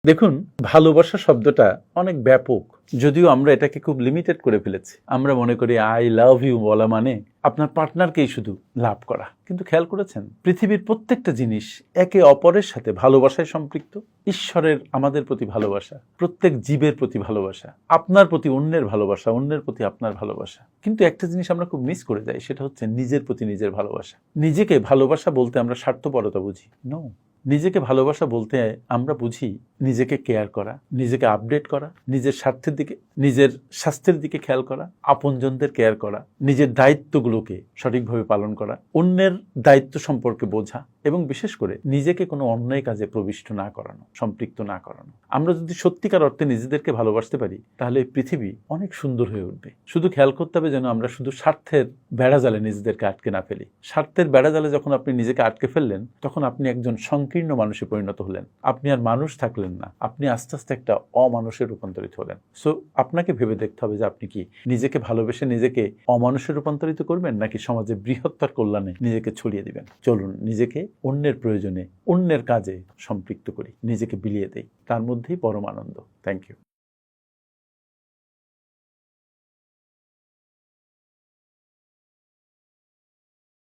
দেখুন, ভালোবাসা শব্দটা অনেক ব্যাপক, যদিও আমরা এটাকে খুব লিমিটেড করে ফেলেছি। আমরা মনে করি আই লাভ ইউ বলা মানে আপনার পার্টনারকেই শুধু লাভ করা, কিন্তু খেয়াল করেছেন পৃথিবীর প্রত্যেকটা জিনিস একে অপরের সাথে ভালোবাসায় সম্পৃক্ত। ঈশ্বরের আমাদের প্রতি ভালোবাসা, প্রত্যেক জীবের প্রতি ভালোবাসা, আপনার প্রতি অন্যের ভালোবাসা, অন্যের প্রতি আপনার ভালোবাসা। কিন্তু একটা জিনিস আমরা খুব মিস করে যাই, সেটা হচ্ছে নিজের প্রতি নিজের ভালোবাসা। নিজেকে ভালোবাসা বলতে আমরা স্বার্থপরতা বুঝি। নো, নিজেকে ভালোবাসা বলতে আমরা বুঝি নিজেকে কেয়ার করা, নিজেকে আপডেট করা, নিজের স্বার্থের দিকে, নিজের স্বাস্থ্যের দিকে খেয়াল করা, আপনজনদের কেয়ার করা, নিজের দায়িত্বগুলোকে সঠিকভাবে পালন করা, অন্যের দায়িত্ব সম্পর্কে বোঝা, এবং বিশেষ করে নিজেকে কোনো অন্যায় কাজে প্রবিষ্ট না করানো, সম্পৃক্ত না করানো। আমরা যদি সত্যিকার অর্থে নিজেদেরকে ভালোবাসতে পারি, তাহলে এই পৃথিবী অনেক সুন্দর হয়ে উঠবে। শুধু খেয়াল করতে হবে যেন আমরা শুধু স্বার্থের বেড়াজালে নিজেদেরকে আটকে না ফেলি। স্বার্থের বেড়াজালে যখন আপনি নিজেকে আটকে ফেললেন, তখন আপনি একজন সংকীর্ণ মানুষে পরিণত হলেন। আপনি আর মানুষ থাকলেন না, আপনি আস্তে আস্তে একটা অমানুষে রূপান্তরিত হলেন। সো আপনাকে ভেবে দেখতে হবে যে আপনি কি নিজেকে ভালোবেসে নিজেকে অমানুষে রূপান্তরিত করবেন, নাকি সমাজে বৃহত্তর কল্যাণে নিজেকে ছড়িয়ে দিবেন। চলুন নিজেকে অন্যের প্রয়োজনে, অন্যের কাজে সম্পৃক্ত করি, নিজেকে বিলিয়ে দেই, তার মধ্যেই পরম আনন্দ। Thank you.